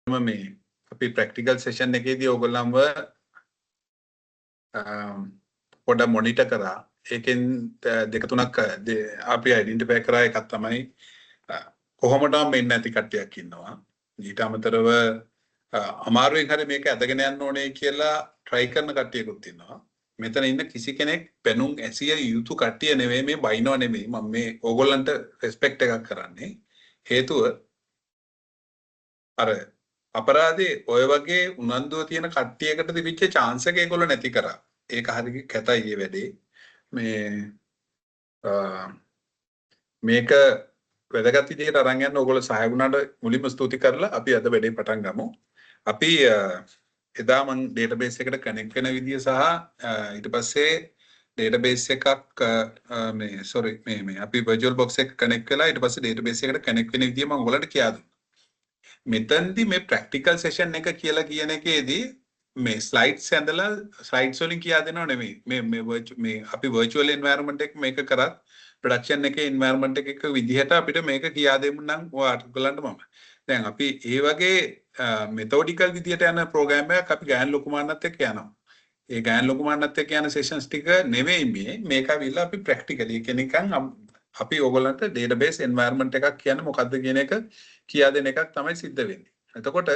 මේ අපි practical session එකේදී ඕගොල්ලන්ව පොඩ මොනිටර් කරා. ඒකෙන් දෙක තුනක් අපි අයිඩෙන්ටිෆයි කරා. එකක් තමයි කොහොමදම මෙන්න නැති කට්ටියක් ඉන්නවා. ඊට අමතරව අමාරුවෙන් හරි මේක ඇදගෙන යන්න ඕනේ කියලා try කරන කට්ටියකුත් ඉන්නවා. මෙතන ඉන්න කිසි කෙනෙක් පැනුම් ඇසිය යුතු කට්ටිය නෙවෙයි, මේ බයිනෝ නෙවෙයි. මම මේ ඕගොල්ලන්ට රෙස්පෙක්ට් එකක් කරන්නේ. හේතුව අර අපරාධේ ඔය වගේ උනන්දුව තියෙන කට්ටියකට තිබිච්ච chance එක ඒගොල්ලෝ නැති කරා. ඒක හරිය කැතයි මේ වැඩේ. මේක වැදගත් විදිහට අරන් යන්න ඕගොල්ලෝ සහාය වුණාට මුලින්ම ස්තුති කරලා අපි අද වැඩේ පටන් ගමු. අපි එදා මම database එකට connect වෙන විදිය සහ ඊට පස්සේ database එකක් මේ අපි virtual box එක connect වෙලා ඊට පස්සේ database එකට connect වෙන විදිය මම ඔයගලට කියා දුන්නා. මෙතනදී මේ practical session එක කියලා කියන එකේදී මේ slides ඇඳලා slides වලින් කියා දෙනව නෙමෙයි. මේ අපි virtual environment එක මේක කරත් production එකේ environment එකක විදිහට අපිට මේක කියා දෙමු නම් ඔයාලට මම. දැන් අපි ඒ වගේ methodical විදිහට යන program එකක් අපි ගෑන් ලොකුමාන්නත් එක්ක යනවා. ඒ ගෑන් ලොකුමාන්නත් එක්ක යන sessions ටික නෙමෙයි මේක අවිල්ලා අපි practically කෙනිකන් අපි ඕගොල්ලන්ට database environment එකක් කියන්නේ මොකක්ද කියන එක කියා දෙන එකක් තමයි සිද්ධ වෙන්නේ. එතකොට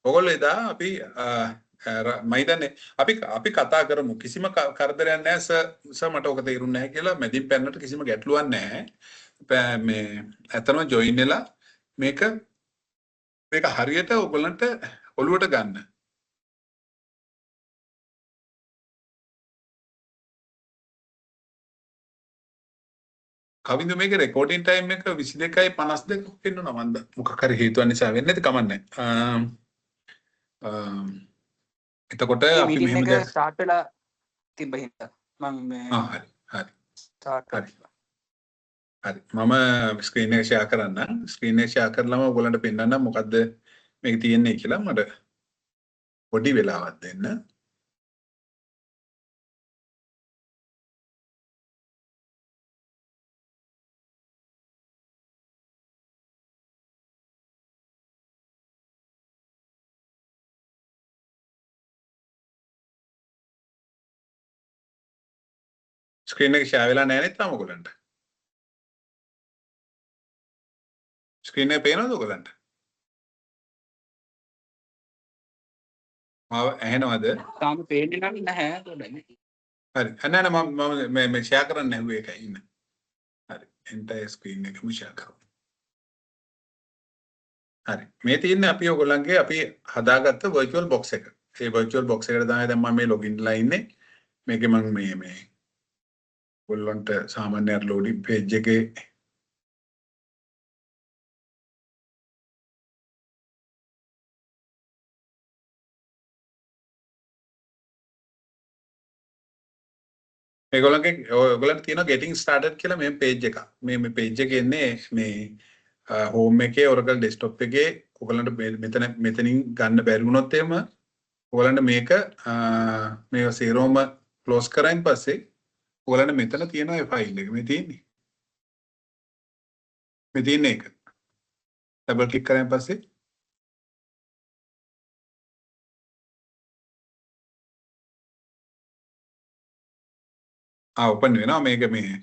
ඕගොල්ලෝ එදා අපි මම හිතන්නේ අපි කතා කරමු කිසිම කරදරයක් නැහැ සර් මට ඔක තේරුන්නේ නැහැ කියලා මැදින් පැන්නට කිසිම ගැටලුවක් නැහැ. මේ ඇත්තම ජොයින් වෙලා මේක හරියට ඕගොල්ලන්ට ඔළුවට ගන්න. කවින්ද මේක රෙකෝඩින් ටයිම් එක 22:52ක් වෙනවා මන්ද මොකක් හරි හේතුවක් නිසා වෙන්නේ නැති කමන්නේ. එතකොට අපි මෙහෙම දෙයක් ස්ටාර්ට් වෙලා තිබ්බ හින්දා මම මේ හරි ස්ටාර්ට් හරි මම ස්ක්‍රීන් එක ෂෙයා කරන්න. ස්ක්‍රීන් එක ෂෙයා කරලාම ඔයගොල්ලන්ට පෙන්නන්න මොකද්ද මේක තියෙන්නේ කියලා මට පොඩි වෙලාවක් දෙන්න. ස්ක්‍රීන් එක ෂෙයා වෙලා නැහැ නේද තාම ඔයගොල්ලන්ට? ස්ක්‍රීන් එක පේනවද ඔයගොල්ලන්ට? මාව ඇහෙනවද? තාම පේන්නේ නම් නැහැ පොඩ්ඩක්. හරි. නෑ මම මේ ෂෙයා කරන්න නැහුවේ ඒකයි ඉන්න. හරි. entire screen එකම ෂෙයා කරමු. හරි. මේ තියෙන්නේ අපි ඔයගොල්ලන්ගේ අපි හදාගත්ත virtual box එක. ඒ virtual box එකට තමයි දැන් මම මේ login ලා ඉන්නේ. මේකේ මම මේ ඔයගොල්ලන්ට සාමාන්‍ය loading page එකේ ඔයගොල්ලන්ට තියෙනවා getting started කියලා මේ page එක. මේ page එකේ එන්නේ මේ home එකේ Oracle desktop එකේ ඔයගොල්ලන්ට මෙතනින් ගන්න බැරි වුණොත් එහෙම ඔයගොල්ලන්ට මේක මේ සීරෝම close කරයින් පස්සේ ඔයගොල්ලන්ට මෙතන තියෙනවා ඒ file එක. මේ තියෙන්නේ ඒක. double click කරාන් පස්සේ open වෙනවා මේක මේ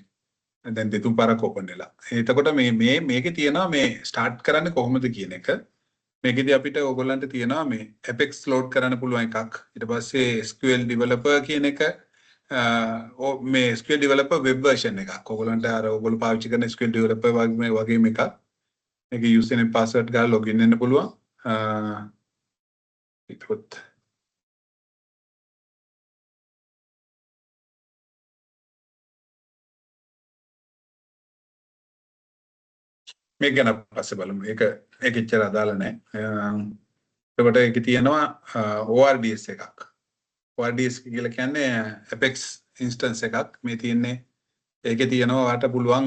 දැන් දෙතුන් පාරක් open වෙලා. එතකොට මේකේ තියෙනවා මේ start කරන්නේ කොහොමද කියන එක. මේකෙදි අපිට ඕගොල්ලන්ට තියෙනවා මේ Apex load කරන්න පුළුවන් එකක්. ඊට පස්සේ SQL developer කියන එක මේ SQL developer web version එකක්. ඕගොල්ලන්ට අර ඕගොල්ලෝ පාවිච්චි කරන SQL developer වගේම එකක්. මේක username password ගාලා login වෙන්න පුළුවන්. ඒකත් මේක ගැන පස්සේ බලමු. ඒක එච්චර අදාළ නැහැ. එතකොට ඒකේ තියෙනවා ORDS එකක්. ORDS කියලා කියන්නේ Apex instance එකක්. මේ තියෙන්නේ ඒකේ තියෙනවා ඔයාලට පුළුවන්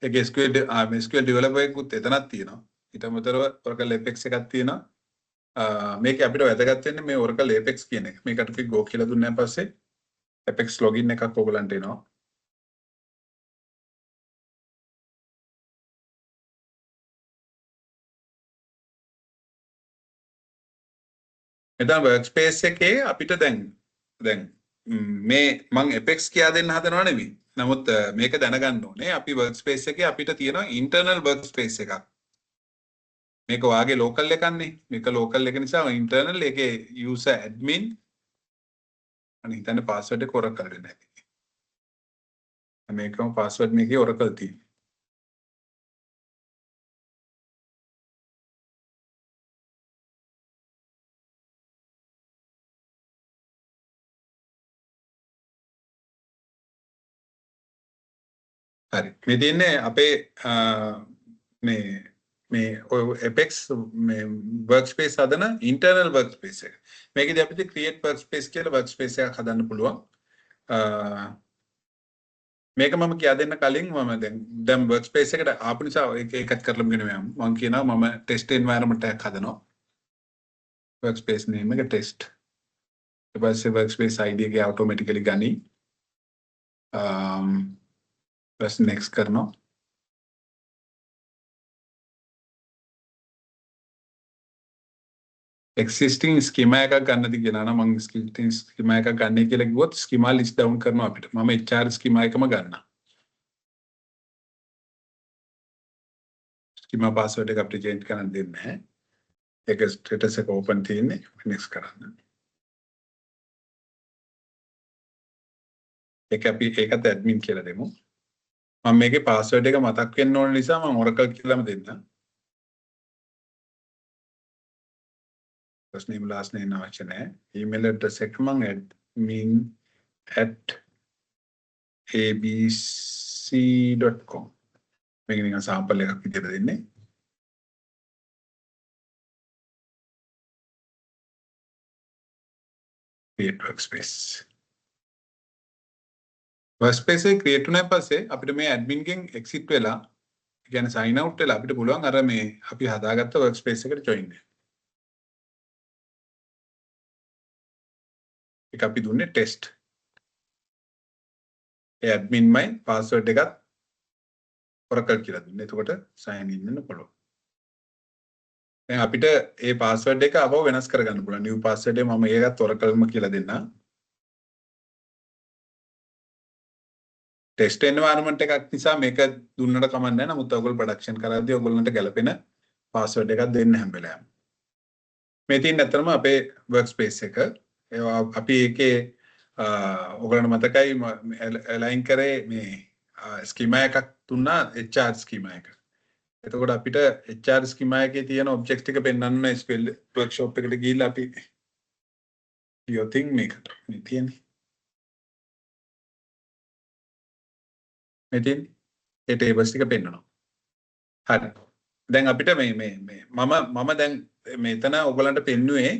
ඒක SQL developer එකකුත් එතනක් තියෙනවා. ඊට අමතරව Oracle Apex එකක් තියෙනවා. මේක අපිට වැදගත් වෙන්නේ මේ Oracle Apex කියන එක. මේකට අපි go කියලා දුන්නාන් පස්සේ Apex login එකක් ඔයගලන්ට එනවා. මෙතන workspace එකේ අපිට දැන් මේ මම Apex කියා දෙන්න හදනව නෙමෙයි. නමුත් මේක දැනගන්න ඕනේ අපි workspace එකේ අපිට තියෙනවා internal workspace එකක්. මේක වාගේ local එකක්නේ. මේක local එක නිසා internal එකේ user admin අනේ හිතන්න password එක Oracle දෙන්න ඇති. මේකම password මේකේ Oracle තියෙනවා. හරි. මේ තියෙන්නේ අපේ මේ Apex මේ workspace හදන internal workspace එක. මේකදී අපිට create workspace කියලා workspace එකක් හදන්න පුළුවන්. මේක මම කියා දෙන්න කලින් මම දැන් workspace එකට ආපු නිසා ඒකත් කරලම ගෙන යමු. මම කියනවා මම test environment එකක් හදනවා. workspace name එක test. ඊට පස්සේ workspace ID එක automatically ගනි. बस next करना existing schema එකක් ගන්නද කියලා නම් මම existing schema එකක් ගන්න කියලා කිව්වොත් schema list down කරනවා අපිට. මම HR schema එකම ගන්නවා. schema password එක අපිට change කරන්න දෙන්නේ නැහැ. ඒක status එක open තියෙන්නේ. next කරන්න. ඒක අපි ඒකත් admin කියලා දෙමු. මම මේකේ password එක මතක් වෙන්න ඕන නිසා මම Oracle කියලාම දෙන්නම්. first name last name අවශ්‍ය නැහැ. email address එක මම admin@abc.com මේක නිකන් sample එකක් විදියට දෙන්නේ. create workspace. workspace එක create වුණාන් පස්සේ අපිට මේ admin ගෙන් exit වෙලා කියන්නේ sign out වෙලා අපිට පුළුවන් අර මේ අපි හදාගත්ත workspace එකට join වෙන්න. ඒක අපි දුන්නේ test. ඒ admin මයි password එකත් Oracle කියලා දුන්නේ. එතකොට sign in වෙන්න පුළුවන්. දැන් අපිට ඒ password එක අපව වෙනස් කරගන්න පුළුවන්. new password එක මම ඒකත් Oracleම කියලා දෙන්නම්. test environment එකක් නිසා මේක දුන්නට කමක් නැහැ. නමුත් ඔයගොල්ලෝ production කරද්දී ඔයගොල්ලන්ට ගැලපෙන password එකක් දෙන්න හැම වෙලාවෙම. මේ තියෙන ඇත්තටම අපේ workspace එක. අපි ඒකේ ඔයගොල්ලන්ට මතකයි align කරේ මේ schema එකක් දුන්නා HR schema එක. එතකොට අපිට HR schema එකේ තියෙන objects ටික පෙන්වන්න SQL workshop එකට ගිහිල්ලා අපි your thing මේකට මේ තියෙන්නේ. මේ තියෙන්නේ ඒ tables ටික පෙන්වනවා. හරි. දැන් අපිට මේ මම දැන් මෙතන ඔයගලන්ට පෙන්නුවේ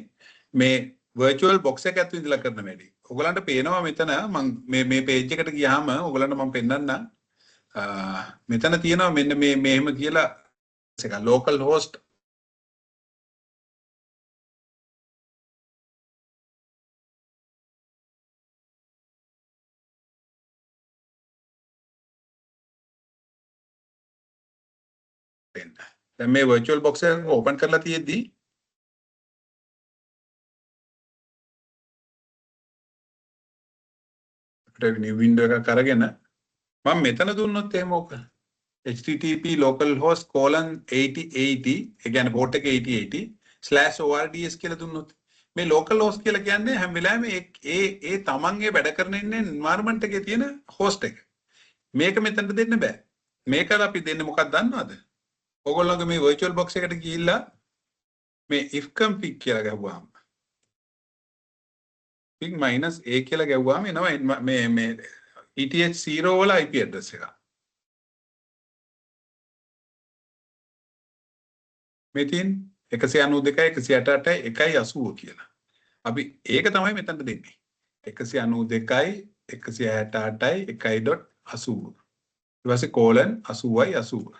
මේ virtual box එක ඇතුළේ ඉඳලා කරන වැඩි. ඔයගලන්ට පේනවා මෙතන මම මේ page එකට ගියාම ඔයගලන්ට මම පෙන්නන්නම්. මෙතන තියෙනවා මෙන්න මේ මෙහෙම කියලා එක local host දෙන්න. දැන් මේ virtual box එක open කරලා තියෙද්දි අපිට new window එකක් අරගෙන මම මෙතන දුන්නොත් එහෙම ඕක http localhost 8080 ඒ කියන්නේ port එක 8080/ords කියලා දුන්නොත් මේ localhost කියලා කියන්නේ හැම වෙලාවෙම ඒ තමන්ගේ වැඩ කරන ඉන්න environment එකේ තියෙන host එක. මේක මෙතනට දෙන්න බෑ. මේකට අපි දෙන්නේ මොකක්ද දන්නවද? ඔයගොල්ලෝගේ මේ virtual box එකට ගිහිල්ලා මේ if config කියලා ගහුවාම ping -a කියලා ගැව්වාම එනවා මේ ETH0 වල IP address එක. මේ තියෙන 192.168.1.80 කියලා. අපි ඒක තමයි මෙතනට දෙන්නේ. 192.168.1.80. ඊට පස්සේ colon 80/80.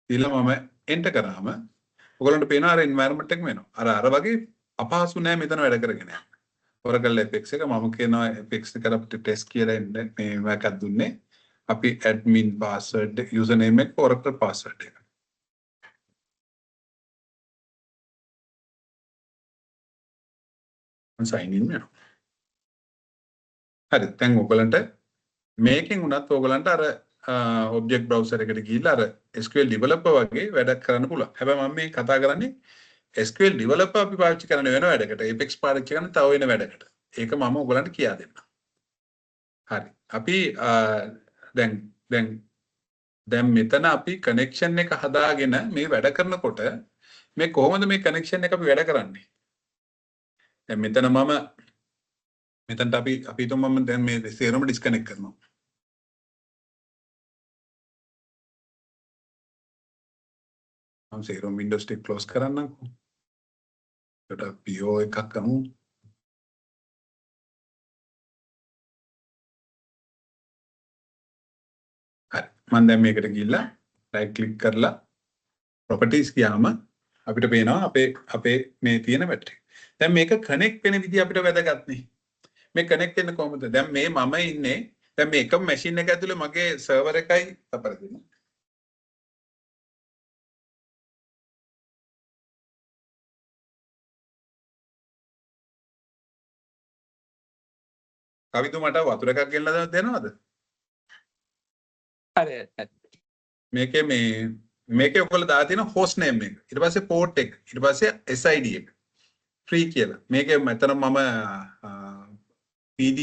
ඊළඟ මම enter කරාම ඔයගොල්ලන්ට පේනවා අර environment එකම එනවා. අර වගේ අපහසු නෑ මෙතන වැඩ කරගෙන යන්න. Oracle Apex එක මම කියනවා Apex එක අපිට test කියලා මේ එකක් දුන්නේ. අපි admin password username එක Oracle password එක. sign in වෙනවා. හරි. දැන් ඔයගලන්ට මේකෙන් උනත් ඔයගලන්ට අර object browser එකට ගිහිල්ලා අර SQL developer වගේ වැඩක් කරන්න පුළුවන්. හැබැයි මම මේ කතා කරන්නේ SQL developer අපි පාවිච්චි කරන වෙන වැඩකට. Apex පාවිච්චි කරන තව වෙන වැඩකට. ඒක මම ඔයගලන්ට කියා දෙන්නම්. හරි. අපි දැන් මෙතන අපි කනෙක්ෂන් එක හදාගෙන මේ වැඩ කරනකොට මේ කොහොමද මේ කනෙක්ෂන් එක අපි වැඩ කරන්නේ? දැන් මෙතන මෙතනට අපි හිතමු මම දැන් මේ සේරම ඩිස්කනෙක්ට් කරනවා. මම සේරම Windows ටික ක්ලෝස් කරන්නම්කෝ. ඒකට PO එකක් ගමු. හරි. මම දැන් මේකට ගිහිල්ලා right click කරලා properties ගියාම අපිට පේනවා අපේ මේ තියෙන බැටරි. දැන් මේක කනෙක්ට් වෙන විදිහ අපිට වැදගත් නේ. මේ කනෙක්ට් වෙන්න කොහොමද? දැන් මේ මම ඉන්නේ දැන් මේ එකම මැෂින් එක ඇතුලේ මගේ සර්වර් එකයි අපරදින. කවිතු මට වතුර එකක් ගෙනලා දෙනවද? හරි. මේකේ ඔයගොල්ලෝ දාලා තියෙන host name එක. ඊට පස්සේ port එක. ඊට පස්සේ SID එක. free කියලා. මේකේ මෙතන මම PD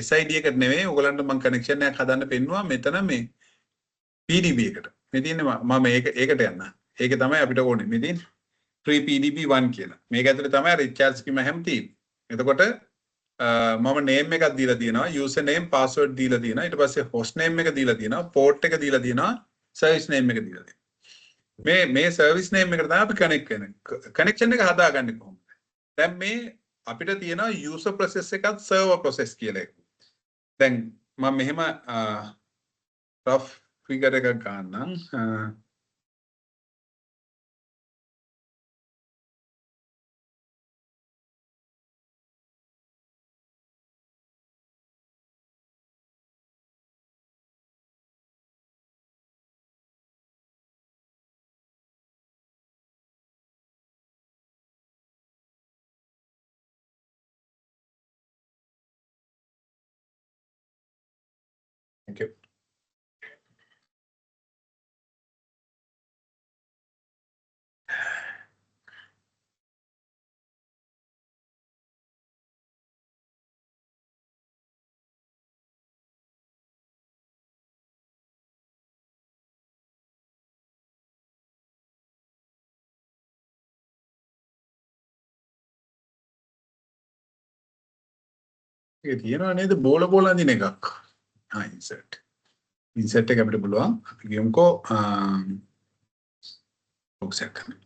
SID එකට නෙවෙයි ඔයගලන්ට මම කනෙක්ෂන් එකක් හදන්න පෙන්නුවා මෙතන මේ PDB එකට. මේ තියෙන්නේ මම ඒකට යන්න. ඒකේ තමයි අපිට ඕනේ. මේ තියෙන්නේ free PDB1 කියලා. මේක ඇතුලේ තමයි recharge scheme හැම තියෙන්නේ. එතකොට මම name එකක් දීලා තියෙනවා, user name password දීලා තියෙනවා, ඊට පස්සේ host name එක දීලා තියෙනවා, port එක දීලා තියෙනවා, service name එක දීලා තියෙනවා. මේ service name එකට තමයි අපි connect වෙන්නේ. connection එක හදාගන්නේ කොහොමද? දැන් මේ අපිට තියෙනවා user process එකත් server process කියලා එකක්. දැන් මම මෙහෙම rough figure එකක් ගන්නම්. Thank you. ඒක තියනවා නේද බෝල අඳින එකක්. insert එක අපිට පුළුවන් අපි ගියමුකෝ box එක කරන්න.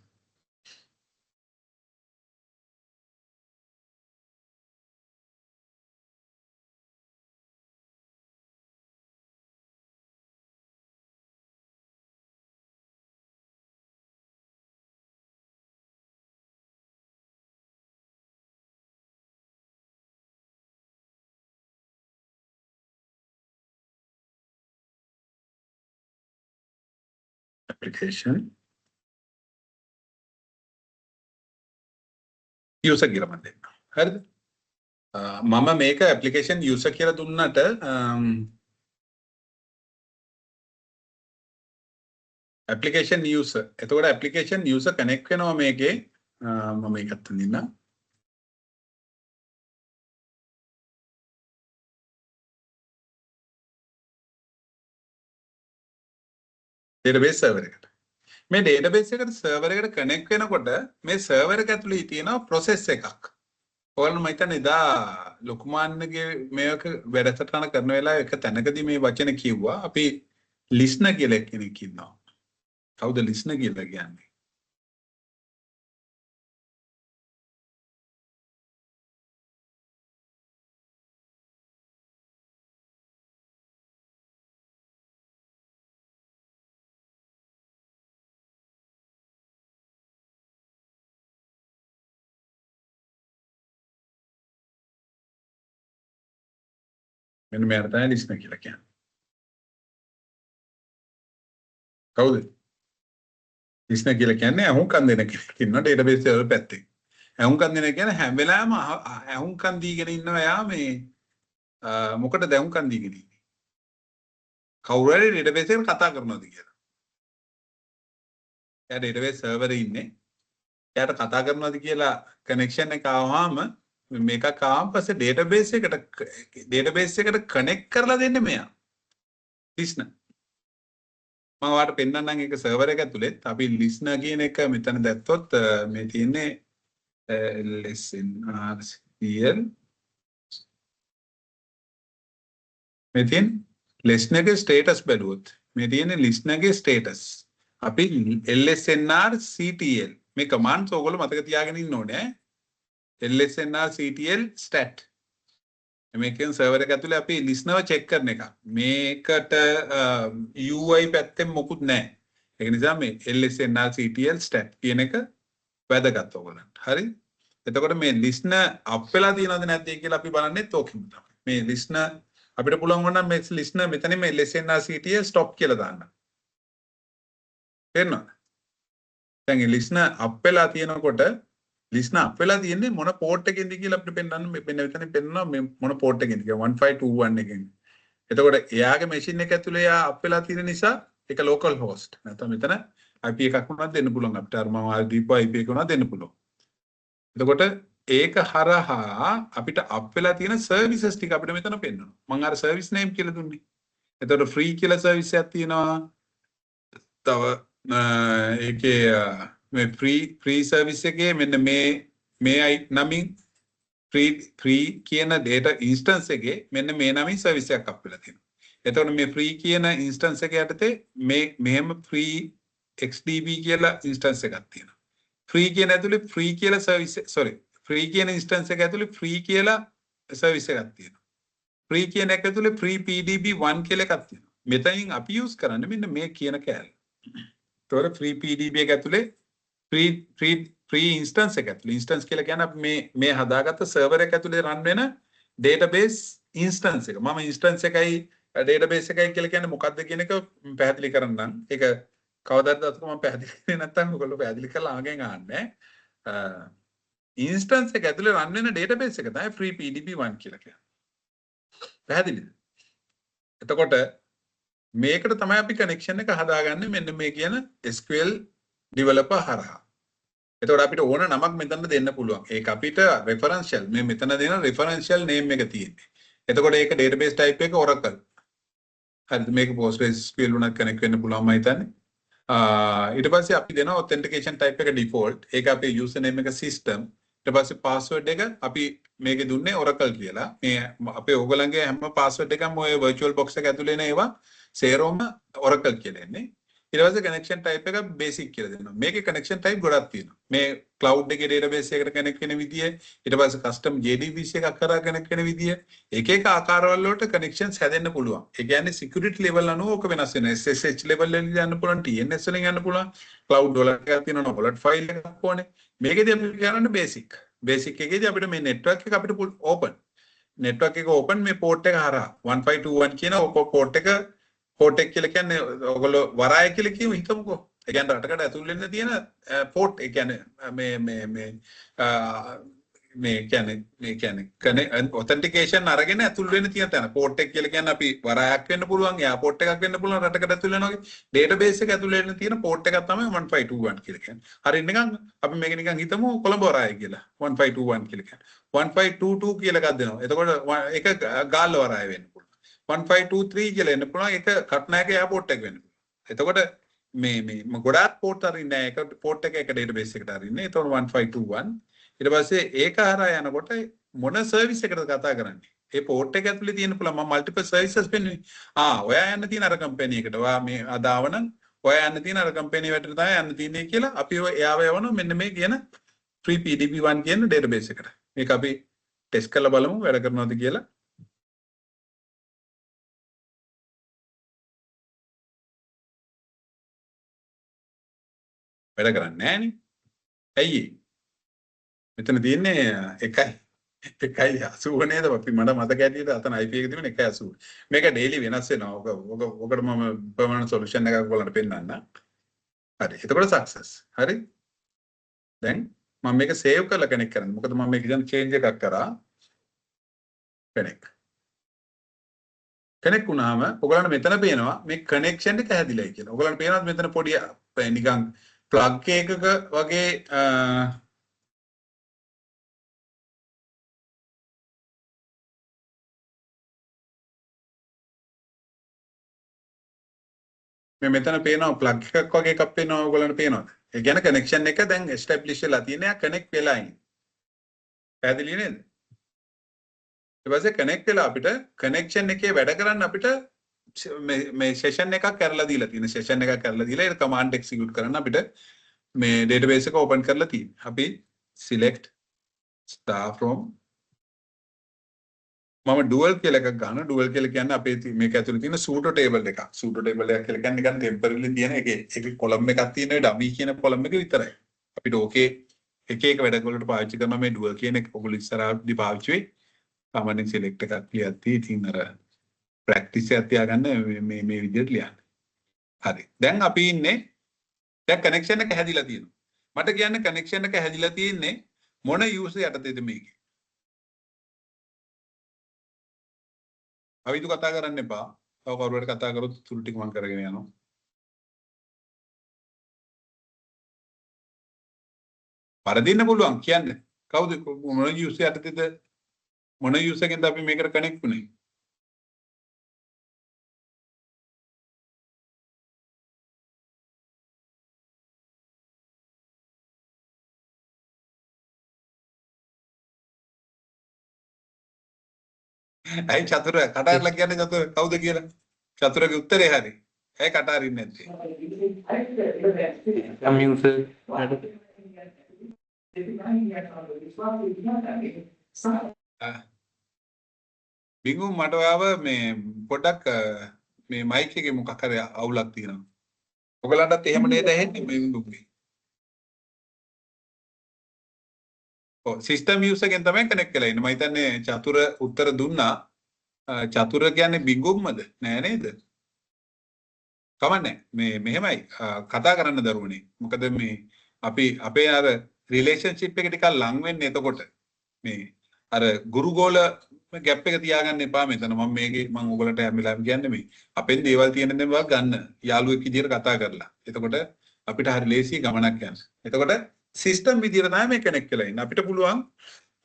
application user කියලා මම දෙන්න. හරිද? මම මේක application user කියලා දුන්නට application user. එතකොට application user connect වෙනවා මේකේ මම ඒකත් දෙන්නම්. database server එකට. මේ database එකට server එකට connect වෙනකොට මේ server එක ඇතුලේ තියෙන process එකක්. ඔයාලම හිතන්න එදා ලොකුමාන්නගේ මේක වැඩසටහන කරන වෙලාවේ එක තැනකදී මේ වචන කිව්වා අපි listener කියලා කෙනෙක් ඉන්නවා. කවුද listener කියලා කියන්නේ? මෙන්න මෙයාට තමයි listener කියලා කියන්නේ. කවුද? listener කියලා කියන්නේ අහුම්කන් දෙන කෙනෙක් ඉන්නවා database server පැත්තේ. ඇහුම්කන් දෙන කියන්නේ හැම වෙලාවෙම ඇහුම්කන් දීගෙන ඉන්නවා යා මේ මොකටද ඇහුම්කන් දීගෙන ඉන්නේ? කවුරු හරි ඩේටාබේස් එකට කතා කරනවාද කියලා. එයා ඩේටාබේස් සර්වරේ ඉන්නේ. එයාට කතා කරනවාද කියලා කනෙක්ෂන් එක ආවම මේකක් ආවම පස්සේ ඩේටාබේස් එකට කනෙක්ට් කරලා දෙන්නේ මෙයා. ලිස්නර්. මම ඔයාලට පෙන්නන්නම් ඒක සර්වර් එක ඇතුලේ. අපි ලිස්නර් කියන එක මෙතන දැක්කොත් මේ තියෙන්නේ LSNRCL මේ තියෙන ලිස්නර්ගේ ස්ටේටස් බැලුවොත් මේ තියෙන්නේ ලිස්නර්ගේ ස්ටේටස්. අපි LSNRCTL මේ කමාන්ඩ්ස් ඔයගොල්ලෝ මතක තියාගෙන ඉන්න ඕනේ. LSNRCTL stat මේකෙන් සර්වර් එක ඇතුලේ අපි ලිස්නර්ව චෙක් කරන එක. මේකට UI පැත්තෙන් මොකුත් නැහැ. ඒක නිසා මේ LSNRCTL stat කියන එක වැදගත් ඔයගොල්ලන්ට. හරි? එතකොට මේ ලිස්නර් අප් වෙලා තියෙනවද නැද්ද කියලා අපි බලන්නේත් ඕකෙම තමයි. මේ ලිස්නර් අපිට පුළුවන් වුණා මේ ලිස්නර් මෙතනින්ම LSNRCTL stop කියලා දාන්න. තේරෙනවද? දැන් ලිස්නර් අප් වෙලා තියෙනකොට ලිස්නර් අප් වෙලා තියෙන්නේ මොන පෝට් එකකින්ද කියලා අපිට පෙන්වන්න මෙන්න මෙතනින් පෙන්වනවා මේ මොන පෝට් එකකින්ද කියලා 1521 එකෙන්. එතකොට එයාගේ මැෂින් එක ඇතුලේ එයා අප් වෙලා තියෙන නිසා ඒක local host. නැත්නම් මෙතන IP එකක් වුණත් දෙන්න පුළුවන් අපිට. අර මම දීපුවා IP එක වුණත් දෙන්න පුළුවන්. එතකොට ඒක හරහා අපිට අප් වෙලා තියෙන සර්විසස් ටික අපිට මෙතන පෙන්වනවා. මම අර සර්විස් නේම් කියලා දුන්නේ. එතකොට ෆ්‍රී කියලා සර්විස් එකක් තියෙනවා. තව ඒකේ මේ ෆ්‍රී සර්විස් එකේ මෙන්න මේ නමින් ෆ්‍රී කියන data instance එකේ මෙන්න මේ නමින් සර්විස් එකක් අප් වෙලා තියෙනවා. එතකොට මේ ෆ්‍රී කියන instance එක යටතේ මෙහෙම ෆ්‍රී XDB කියලා instance එකක් තියෙනවා. ෆ්‍රී කියන ඇතුලේ ෆ්‍රී කියලා සර්විස් ෆ්‍රී කියන instance එක ඇතුලේ ෆ්‍රී කියලා සර්විස් එකක් තියෙනවා. ෆ්‍රී කියන එක ඇතුලේ ෆ්‍රී PDB1 කියලා එකක් තියෙනවා. මෙතනින් අපි යූස් කරන්නේ මෙන්න මේ කියන කෑල්ල. ඒතකොට ෆ්‍රී PDB එක ඇතුලේ ෆ්‍රී ඉන්ස්ටන්ස් එක ඇතුලේ ඉන්ස්ටන්ස් කියලා කියන්නේ අපි මේ හදාගත්ත සර්වර් එක ඇතුලේ රන් වෙන ඩේටාබේස් ඉන්ස්ටන්ස් එක. මම ඉන්ස්ටන්ස් එකයි ඩේටාබේස් එකයි කියලා කියන්නේ මොකක්ද කියන එක පැහැදිලි කරන්නම්. ඒක කවදාද අතක මම පැහැදිලි කරේ නැත්නම් ඔයගොල්ලෝ පැහැදිලි කරලා ආගෙන් ආන්නේ. ඉන්ස්ටන්ස් එක ඇතුලේ රන් වෙන ඩේටාබේස් එක තමයි free PDB1 කියලා කියන්නේ. පැහැදිලිද? එතකොට මේකට තමයි අපි කනෙක්ෂන් එක හදාගන්නේ මෙන්න මේ කියන SQL developer හරහා. එතකොට අපිට ඕන නමක් මෙතන දෙන්න පුළුවන්. ඒක අපිට referential මේ මෙතන දෙන referential name එක තියෙන්නේ. එතකොට ඒක database type එක Oracle. හරිද? මේක PostgreSQL උනත් connect වෙන්න පුළුවන් මම හිතන්නේ. ඊට පස්සේ අපි දෙනවා authentication type එක default. ඒක අපේ username එක system. ඊට පස්සේ password එක අපි මේකේ දුන්නේ Oracle කියලා. මේ අපේ ඕගොල්ලන්ගේ හැම password එකක්ම ඔය virtual box එක ඇතුලේ නේ ඒවා සේරොම Oracle කියලා එන්නේ. ඊට පස්සේ connection type එක basic කියලා දෙනවා. මේකේ connection type ගොඩක් තියෙනවා. මේ cloud එකේ database එකකට connect වෙන විදිය, ඊට පස්සේ custom JDBC එකක් කරා connect වෙන විදිය, එක එක ආකාරවල වලට connections හැදෙන්න පුළුවන්. ඒ කියන්නේ security level අනුව ඕක වෙනස් වෙනවා. SSH level වලින් යන්න පුළුවන්, TNS වලින් යන්න පුළුවන්. cloud වල එකක් තියෙනවා, wallet file එකක් ඕනේ. මේකේදී අපි කරන්නේ basic. basic එකේදී අපිට මේ network එක අපිට open. network එක open මේ port එක හරහා 1521 කියන port එක port එක කියලා කියන්නේ ඔයගොල්ලෝ වරාය කියලා කියමු හිතමුකෝ. ඒ කියන්නේ රටකට ඇතුල් වෙන්න තියෙන port ඒ කියන්නේ මේ කියන්නේ authentication අරගෙන ඇතුල් වෙන්න තියෙන තැන port එක කියලා කියන්නේ අපි වරායක් වෙන්න පුළුවන්, airport එකක් වෙන්න පුළුවන් රටකට ඇතුල් වෙනවා වගේ database එක ඇතුල් වෙන්න තියෙන port එකක් තමයි 1521 කියලා කියන්නේ. හරිය නිකන් අපි මේක නිකන් හිතමු කොළඹ වරාය කියලා 1521 කියලා කියන්නේ. 1522 කියලා එකක් දෙනවා. එතකොට ඒක ගාල්ල වරාය වෙන්න පුළුවන්. 1523 කියලා එන්න පුළුවන් ඒක කට්නායක එයාපෝට් එක වෙන්න පුළුවන්. එතකොට මේ ගොඩාක් පෝට් අරින්නේ නැහැ. ඒක පෝට් එක ඩේටාබේස් එකට අරින්නේ. එතකොට 1521 ඊට පස්සේ ඒක හරහා යනකොට මොන සර්විස් එකකටද කතා කරන්නේ? ඒ පෝට් එක ඇතුලේ තියෙන පුළුවන් මම මල්ටිපල් සර්විසස් පෙන්නුවේ. ඔයා යන්න තියෙන අර කම්පැනි එකට. ඔයා මේ අදාවනම් ඔයා යන්න තියෙන අර කම්පැනි එකට තමයි යන්න තියෙන්නේ කියලා අපි එයාව යවනවා මෙන්න මේ කියන free PDB1 කියන ඩේටාබේස් එකට. මේක අපි ටෙස්ට් කරලා බලමු වැඩ කරනවද කියලා. වැඩ කරන්නේ නැහනේ. ඇයි මෙතන තියෙන්නේ 1.80 නේද? අපි මට මතක ඇටියට අතන IP එක තිබුණේ 1.80. මේක ඩේලි වෙනස් වෙනවා. ඔකට මම permanent solution එකක් ඔයාලට පෙන්නන්න. හරි. එතකොට success. හරි. දැන් මම මේක සේව් කරලා කනෙක්ට් කරන්න. මොකද මම මේක දැන් චේන්ජ් එකක් කරා. කනෙක්ට් වුණාම ඔයගලන්ට මෙතන පේනවා මේ කනෙක්ෂන් එක හැදිලායි කියලා. ඔයගලන්ට පේනවාද මෙතන පොඩි නිකන් ප්ලග් එකක වගේ මේ මෙතන පේනවා ප්ලග් එකක් වගේ එකක් පේනවා ඔයගලන්ට පේනවද? ඒ කියන්නේ කනෙක්ෂන් එක දැන් එස්ටැබ්ලිෂ් වෙලා තියෙනවා කනෙක්ට් වෙලා ඉන්නේ. පැහැදිලි නේද? ඊට පස්සේ කනෙක්ට් වෙලා අපිට කනෙක්ෂන් එකේ වැඩ කරන්න අපිට මේ සෙෂන් එකක් කරලා දීලා තියෙන සෙෂන් එකක් කරලා දීලා ඒක කමාන්ඩ් එක්සිකියුට් කරන්න අපිට මේ ඩේටාබේස් එක ඕපන් කරලා තියෙනවා. අපි select star from මම dual කියලා එකක් ගන්නවා. dual කියලා කියන්නේ අපේ මේක ඇතුලේ තියෙන pseudo table එකක්. pseudo table එකක් කියලා කියන්නේ නිකන් temporarily තියෙන එකේ column එකක් තියෙන ඒ dummy කියන column එක විතරයි. අපිට ඕකේ එක එක වැඩ වලට පාවිච්චි කරන මේ dual කියන එක ඔයගොල්ලෝ ඉස්සරහදී පාවිච්චි වෙයි. සාමාන්‍යයෙන් select එකක් ලියද්දී ඉතින් අර ප්‍රැක්ටිස් එකක් තියාගන්න මේ විදිහට ලියන්න. හරි. දැන් අපි ඉන්නේ දැන් කනෙක්ෂන් එක හැදිලා තියෙනවා. මට කියන්න කනෙක්ෂන් එක හැදිලා තියෙන්නේ මොන යූසර් යටතේද මේකේ? අවිදු කතා කරන්න එපා. තව කවුරු හරි කතා කරොත් තුරු ටික මම කරගෙන යනවා. පරදින්න පුළුවන් කියන්න. කවුද මොන යූසර් යටතේද මොන යූසර් එකෙන්ද අපි මේකට කනෙක්ට් වුනේ? ඇයි චතුර කටහරලා කියන්නේ චතුර කවුද කියලා? චතුරගේ උත්තරේ හරි. ඇයි කටහරින්නේ නැත්තේ? බිඟු මට ආව මේ පොඩ්ඩක් මේ මයික් එකේ මොකක් හරි අවුලක් තියෙනවා. ඔයගලන්ටත් එහෙම නේද ඇහෙන්නේ මේ බිඟුගේ? ඔව් සිස්ටම් යූසර් එකෙන් තමයි කනෙක්ට් වෙලා ඉන්නේ. මම හිතන්නේ චතුර උත්තර දුන්නා. චතුර කියන්නේ බිඟුම්මද? නෑ නේද? කමන්නේ. මේ මෙහෙමයි කතා කරන්න දරුවනේ. මොකද මේ අපි අපේ අර රිලේෂන්ෂිප් එක ටිකක් ලං වෙන්නේ එතකොට. මේ අර ගුරුගෝල ගැප් එක තියාගන්න එපා මෙතන. මම මේකේ මම ඔයගලන්ට හැම වෙලාවෙම කියන්නේ මේ අපෙන් දේවල් තියෙන දේවල් ගන්න. යාළුවෙක් විදියට කතා කරලා. එතකොට අපිට හරි ලේසි ගමනක් යන්න. එතකොට සිස්ටම් විදියට තමයි මේ කනෙක්ට් වෙලා ඉන්නේ. අපිට පුළුවන්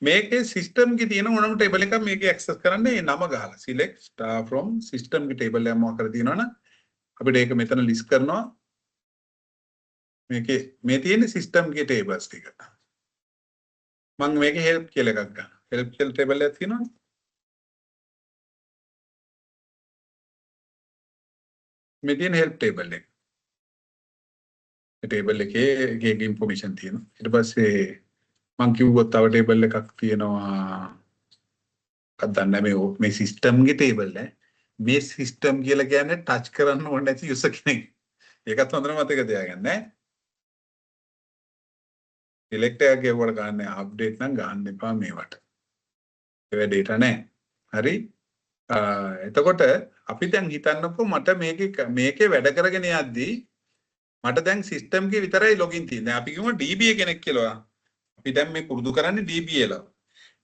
මේකේ සිස්ටම් එකේ තියෙන ඕනම ටේබල් එකක් මේකේ ඇක්සස් කරන්න මේ නම ගහලා select star from system ගේ ටේබල් එකක් මොකක් කරලා තියෙනවනම් අපිට ඒක මෙතන ලිස්ට් කරනවා. මේකේ මේ තියෙන සිස්ටම් ගේ ටේබල්ස් ටික. මම මේකේ help කියලා එකක් ගන්නවා. help කියලා ටේබල් එකක් තියෙනවනේ. මේ තියෙන help ටේබල් එක. ටේබල් එකේ එක ඉන්ෆර්මේෂන් තියෙනවා. ඊට පස්සේ මම කිව්වොත් තව ටේබල් එකක් තියෙනවා. මොකක්ද දන්නේ මේ සිස්ටම් ගේ ටේබල් නේ. මේ සිස්ටම් කියලා කියන්නේ ටච් කරන්න ඕනේ නැති යුසර් කෙනෙක්. ඒකත් හොඳට මතක තියාගන්න ඈ. select එක ගෙවුවට ගන්න අප්ඩේට් නම් ගන්න එපා මේවට. ඒ වැඩේට නෑ. හරි? එතකොට අපි දැන් හිතන්නකෝ මට මේකේ වැඩ කරගෙන යද්දී මට දැන් සිස්ටම් එකේ විතරයි ලොගින් තියෙන්නේ. අපි කියමු DBA කෙනෙක් කියලා. අපි දැන් මේ පුරුදු කරන්නේ DBA ලා.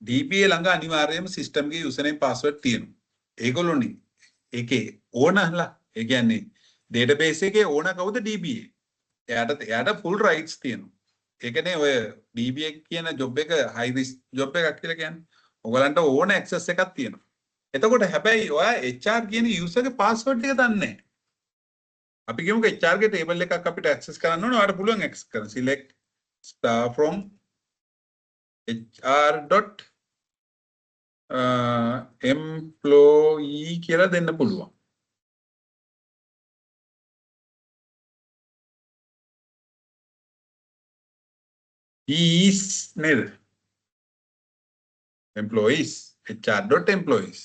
DBA ළඟ අනිවාර්යයෙන්ම සිස්ටම් එකේ යූසර්නේම් පාස්වර්ඩ් තියෙනවා. ඒගොල්ලෝනේ ඒකේ ඕනලා ඒ කියන්නේ ඩේටාබේස් එකේ ඕන කවුද DBA. එයාට ෆුල් රයිට්ස් තියෙනවා. ඒකනේ ඔය DBA කියන ජොබ් එක හයි රිස්ක් ජොබ් එකක් කියලා කියන්නේ. ඔයගලන්ට ඕන ඇක්සස් එකක් තියෙනවා. එතකොට හැබැයි ඔයා HR කියන යූසර්ගේ පාස්වර්ඩ් එක දන්නේ නැහැ. අපි කියමුකෝ HR ගේ ටේබල් එකක් අපිට ඇක්සස් කරන්න ඕන. ඔයාලට පුළුවන් ඇක්සස් කරන්න. select star from hr.employee කියලා දෙන්න පුළුවන්. is නේද? employees hr.employees.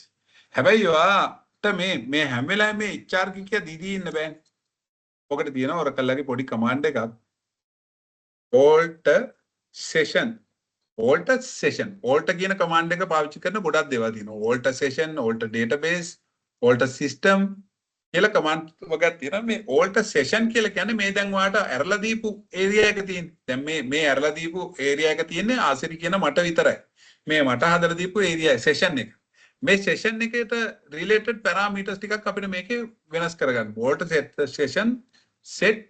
හැබැයි ඔයාට මේ හැම වෙලාවෙම මේ HR කිය දීදී ඉන්න බෑනේ. ඔකට තියෙනවා Oracle ගේ පොඩි කමාන්ඩ් එකක් alt session කියන කමාන්ඩ් එක පාවිච්චි කරන ගොඩක් දේවල් තියෙනවා. alt session, alt database, alt system කියලා කමාන්ඩ් වගක් තියෙනවා මේ alter session කියලා කියන්නේ මේ දැන් ඔයාලට ඇරලා දීපු area එක තියෙන්නේ. දැන් මේ ඇරලා දීපු area එක තියෙන්නේ ආසිරි කියන මට විතරයි. මේ මට හදලා දීපු area session එක. මේ session එකට related parameters ටිකක් අපිට මේකේ වෙනස් කරගන්න. alter session set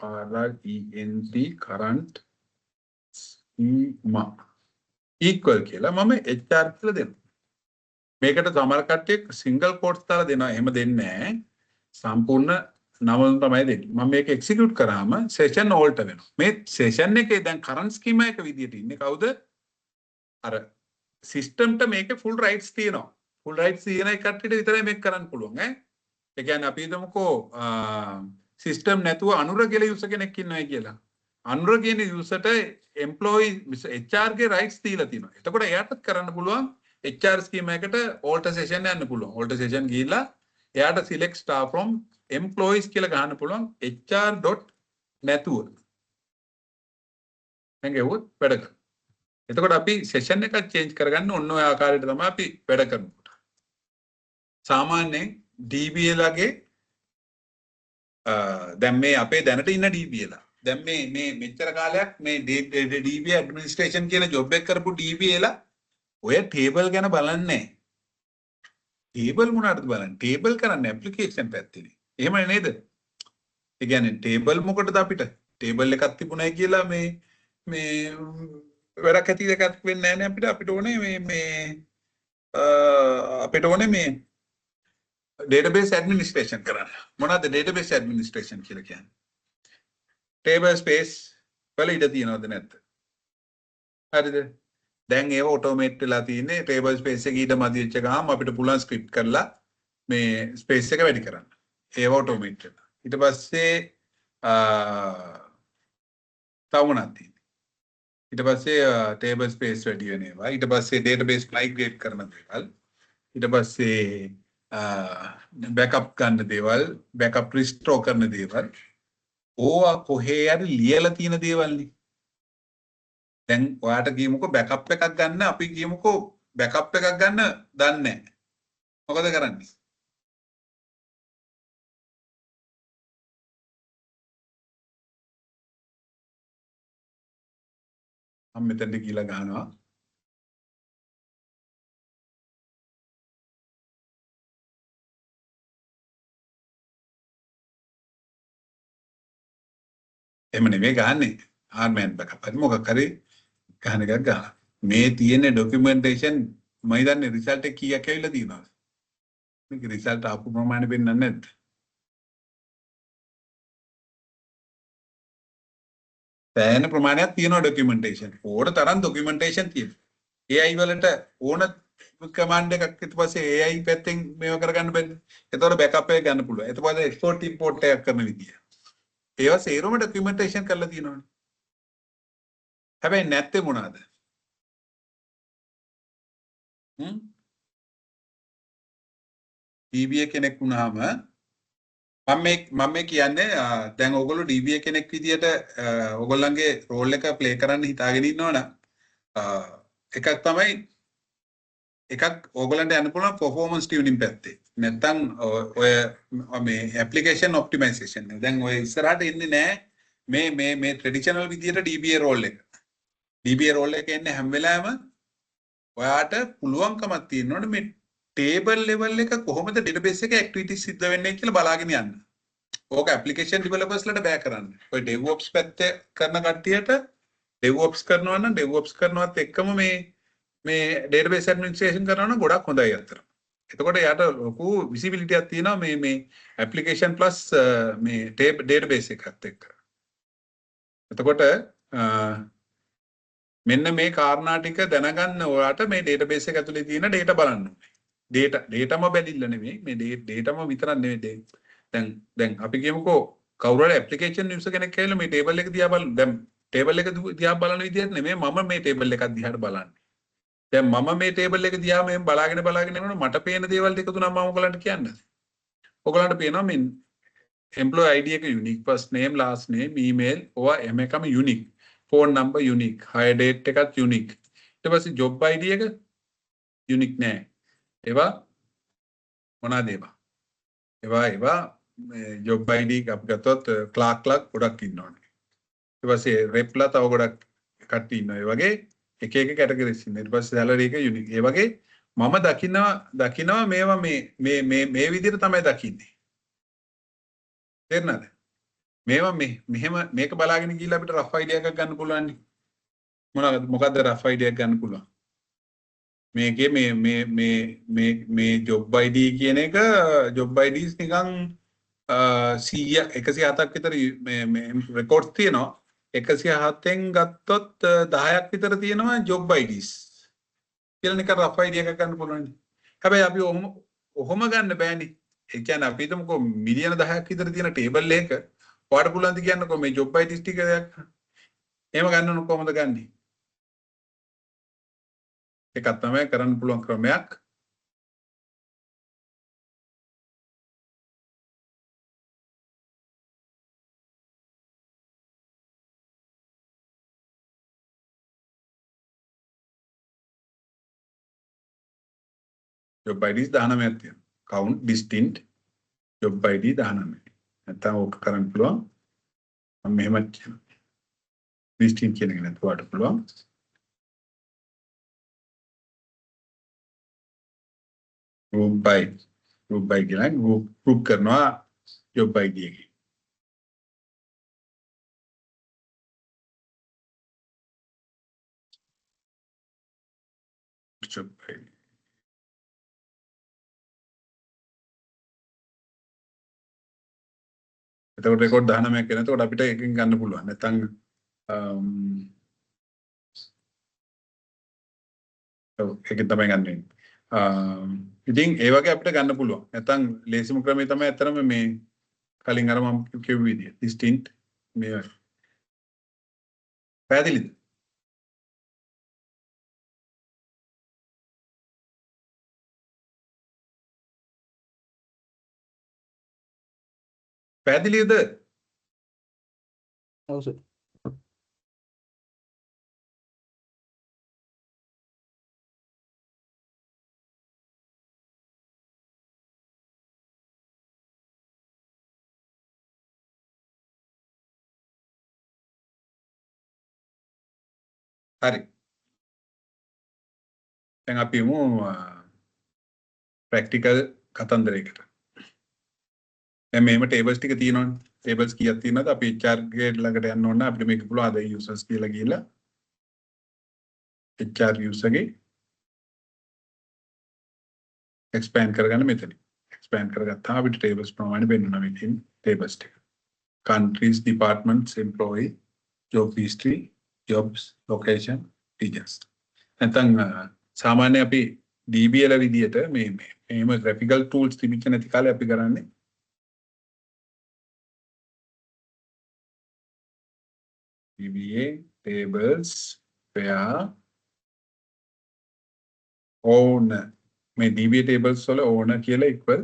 current current schema equal කියලා මම HR කියලා දෙනවා. මේකට සමහර කට්ටිය සිංගල් කෝට්ස් දාලා දෙනවා. එහෙම දෙන්නේ නැහැ. සම්පූර්ණ නම තමයි දෙන්නේ. මම මේක එක්සිකියුට් කරාම සෙෂන් ඕල්ටර් වෙනවා. මේ සෙෂන් එකේ දැන් කරන්ට් ස්කීමා එක විදියට ඉන්නේ කවුද? අර සිස්ටම්ට මේකේ ෆුල් රයිට්ස් තියෙනවා. ෆුල් රයිට්ස් තියෙන කට්ටියට විතරයි මේක කරන්න පුළුවන් ඈ. ඒ කියන්නේ අපි හිතමුකෝ සිස්ටම් නැතුව අනුර කියලා යුසර් කෙනෙක් ඉන්නවා කියලා. අනුර කියන යුසර්ට එම්ප්ලොයි HR ගේ රයිට්ස් දීලා තියෙනවා. එතකොට එයාටත් කරන්න පුළුවන් HR schema එකට alter session යන්න පුළුවන්. alter session ගිහිල්ලා එයාට select star from employees කියලා ගහන්න පුළුවන් HR dot නැතුව. දැන් ගෙවුවොත් වැඩ කරනවා. එතකොට අපි session එකක් change කරගන්න ඔන්න ඔය ආකාරයට තමයි අපි වැඩ කරන්නේ. සාමාන්‍යයෙන් DBA ලගේ දැන් මේ අපේ දැනට ඉන්න DBA ලා දැන් මේ මෙච්චර කාලයක් මේ DBA administration කියන job එක කරපු DBA ලා ඔය ටේබල් ගැන බලන්නේ නැහැ. ටේබල් මොනවටද බලන්නේ? ටේබල් කරන්නේ ඇප්ලිකේෂන් පැත්තේනේ. එහෙම නේද? ඒ කියන්නේ ටේබල් මොකටද අපිට? ටේබල් එකක් තිබුණයි කියලා මේ වැඩක් ඇති එකක් වෙන්නේ නැහැ නේ අපිට ඕනේ අපිට ඕනේ මේ database administration කරන්න. මොනවද database administration කියලා කියන්නේ? table space වල ඉඩ තියනවද නැද්ද? හරිද? දැන් ඒව ඔටෝමේට් වෙලා තියෙන්නේ ටේබල් ස්පේස් එක ඊට මදි වෙච්ච ගාම අපිට පුළුවන් ස්ක්‍රිප්ට් කරලා මේ ස්පේස් එක වැඩි කරන්න. ඒව ඔටෝමේට් වෙනවා. ඊට පස්සේ තව මොනවද තියෙන්නේ? ඊට පස්සේ ටේබල් ස්පේස් වැඩි වෙන ඒවා. ඊට පස්සේ ඩේටාබේස් මයිග්‍රේට් කරන දේවල්. ඊට පස්සේ බෑකප් ගන්න දේවල්, බෑකප් රිස්ටෝර් කරන දේවල්. ඕවා කොහේ හරි ලියලා තියෙන දේවල් නේ. දැන් ඔයාට ගියමුකෝ බෑකප් එකක් ගන්න අපි ගියමුකෝ බෑකප් එකක් ගන්න දන්නේ නැහැ. මොකද කරන්නේ? මම මෙතනට ගිහලා ගහනවා. එහෙම නෙමෙයි ගහන්නේ. ආර්මෙන් බෑකප් හරි මොකක් හරි ගහන එකක් ගන්න. මේ තියෙන ડોකියුමන්ටේෂන් මම හිතන්නේ රිසල්ට් එක කීයක් ඇවිල්ලා තියෙනවද? මේක රිසල්ට් ආපු ප්‍රමාණය වෙන්නන්නේ නැද්ද? සෑහෙන ප්‍රමාණයක් තියෙනවා ડોකියුමන්ටේෂන්. ඕන තරම් ડોකියුමන්ටේෂන් තියෙනවා. AI වලට ඕන කමාන්ඩ් එකක් ඊට පස්සේ AI පැත්තෙන් මේව කරගන්න බැන්නේ. එතකොට බෑකප් එක ගන්න පුළුවන්. එතකොට එක්ස්පෝර්ට් ඉම්පෝර්ට් එකක් කරන විදිය. ඒවා සේරම ડોකියුමන්ටේෂන් කරලා තියෙනවනේ. හැබැයි නැත්තේ මොනවාද? DBA කෙනෙක් වුණාම මම මේ කියන්නේ දැන් ඕගොල්ලෝ DBA කෙනෙක් විදියට ඕගොල්ලන්ගේ රෝල් එක ප්ලේ කරන්න හිතාගෙන ඉන්නවනම් එකක් තමයි එකක් ඕගොල්ලන්ට යන්න පුළුවන් performance tuning පැත්තේ. නැත්තම් ඔය මේ application optimization. දැන් ඔය ඉස්සරහට එන්නේ නැහැ මේ traditional විදියට DBA රෝල් එක. DBA රෝල් එක එන්නේ හැම වෙලාවෙම ඔයාට පුළුවන්කමක් තියෙනවනේ මේ ටේබල් ලෙවල් එක කොහොමද ඩේටාබේස් එකේ ඇක්ටිවිටිස් සිද්ධ වෙන්නේ කියලා බලාගෙන යන්න. ඕක ඇප්ලිකේෂන් ඩෙවලොපර්ස් ලට බෑ කරන්න. ඔය DevOps පැත්තේ කරන කට්ටියට DevOps කරනවා නම් DevOps කරනවත් එක්කම මේ ඩේටාබේස් ඇඩ්මිනිස්ට්‍රේෂන් කරනවා නම් ගොඩක් හොඳයි අතර. එතකොට යාට ලොකු විසිබිලිටි එකක් තියෙනවා මේ ඇප්ලිකේෂන් ප්ලස් මේ ඩේටාබේස් එකත් එක්ක. එතකොට මෙන්න මේ කාරණා ටික දැනගන්න ඔයාට මේ ඩේටාබේස් එක ඇතුලේ තියෙන ඩේටා බලන්න ඕනේ. ඩේටාම බැලිල්ල නෙමෙයි මේ ඩේටාම විතරක් නෙමෙයි. දැන් අපි කියමුකෝ කවුරු හරි ඇප්ලිකේෂන් යූසර් කෙනෙක් කියලා මේ ටේබල් එක දිහා බලන දැන් ටේබල් එක දිහා බලන විදිහට නෙමෙයි මම මේ ටේබල් එකක් දිහාට බලන්නේ. දැන් මම මේ ටේබල් එක දිහා මෙහෙම බලාගෙන යනකොට මට පේන දේවල් දෙක තුනක් මම ඔයගලන්ට කියන්නද? ඔයගලන්ට පේනවා මේ employee ID එක unique, first name, last name, email ඔවා හැම එකම unique. phone number unique, hire date එකත් unique. ඊට පස්සේ job ID එක unique නෑ. ඒවා මොනවාද ඒවා ජොබ් ID අපි ගත්තොත් ක්ලාක්ලා ගොඩක් ඉන්නවනේ. ඊට පස්සේ රෙප්ලා තව ගොඩක් කට්ටිය ඉන්නවා. ඒ වගේ එක එක කැටගරිස් ඉන්නවා. ඊට පස්සේ සැලරි එක යුනික්. ඒ වගේ මම දකිනවා මේවා මේ විදිහට තමයි දකින්නේ. තේරුණාද? මේවා මෙහෙම මේක බලාගෙන ගිහිල්ලා අපිට රෆ් අයිඩියා එකක් ගන්න පුළුවන් නේ. මොකද්ද රෆ් අයිඩියා එකක් ගන්න පුළුවන්? මේකේ මේ ජොබ් ID කියන එක ජොබ් IDs නිකන් 107ක් විතර මේ රෙකෝඩ්ස් තියෙනවා. 107න් ගත්තොත් 10ක් විතර තියෙනවා ජොබ් IDs. කියලා නිකන් රෆ් අයිඩියා එකක් ගන්න පුළුවන්. හැබැයි අපි ඔහොම ගන්න බෑනේ. ඒ කියන්නේ අපි හිතමුකෝ මිලියන 10ක් විතර තියෙන ටේබල් එකක ඔයාලට පුළුවන් ද කියන්නකෝ මේ ජොබ් IDs ටික දෙයක්. එහෙම ගන්න ඕන කොහොමද ගන්නේ? එකක් තමයි කරන්න පුළුවන් ක්‍රමයක්. job IDs 19ක් තියෙනවා. count distinct job ID 19. නැත්නම් ඕක කරන්න පුළුවන්. මම මෙහෙම කියනවා. distinct කියන එක නැතුවට පුළුවන්. group by කියලා group කරනවා job ID එකේ. job ID. එතකොට රෙකෝඩ් 19ක් වෙන. එතකොට අපිට එකකින් ගන්න පුළුවන්. නැත්නම් ඒකෙන් තමයි ගන්න වෙන්නේ. ඉතින් ඒ වගේ අපිට ගන්න පුළුවන්. නැත්නම් ලේසිම ක්‍රමය තමයි අතරම මේ කලින් අර මම කියපු විදිය. distinct මේ පැහැදිලිද? පැහැදිලිද? ඔව් සර්. හරි. දැන් අපි යමු ප්‍රැක්ටිකල් කතන්දරයකට. දැන් මේම ටේබල්ස් ටික තියෙනවනේ. ටේබල්ස් කීයක් තියෙනවද? අපි HR ගේ ළඟට යන්න ඕන. අපිට මේක පුළුවන් අද users කියලා ගිහලා HR user ගේ expand කරගන්න මෙතන. expand කරගත්තාම අපිට tables ප්‍රමාණය පෙන්වනවා මේකෙන් tables ටික. countries, departments, employee, job history, jobs, location, regions. නැත්නම් සාමාන්‍ය අපි DBL විදියට මේම graphical tools තිබිච්ච නැති කාලේ අපි කරන්නේ DBA tables where owner මේ DBA tables වල owner කියලා equal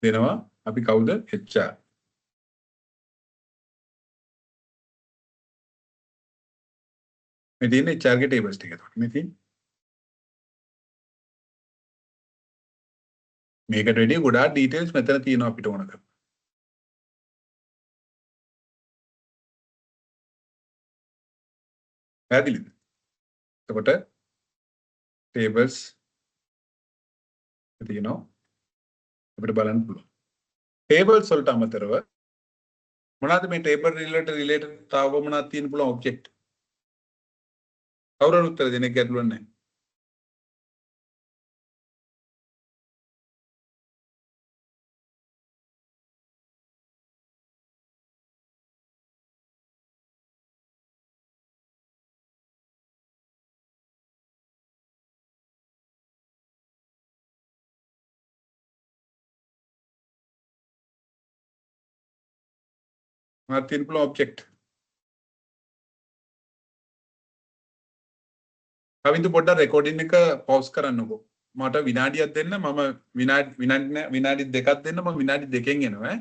දෙනවා අපි කවුද HR. මේ තියෙන HR ගේ tables ටික. එතකොට මේ තියෙන මේකට වැඩි ගොඩාක් details මෙතන තියෙනවා අපිට ඕන කරලා. පැහැදිලිද? එතකොට tables තියෙනවා අපිට බලන්න පුළුවන්. tables වලට අමතරව මොනවාද මේ table related තාව මොනවද තියෙන්න පුළුවන් object? කවුරුන් උත්තර දෙන්නේ ගැටලුවක් නැහැ. මොනවද තියෙන්න පුළුවන් object? කවින්දු පොඩ්ඩක් රෙකෝඩින් එක පවුස් කරන්නකෝ. මට විනාඩියක් දෙන්න මම විනාඩි දෙකක් දෙන්න මම විනාඩි දෙකෙන් එනවා ඈ.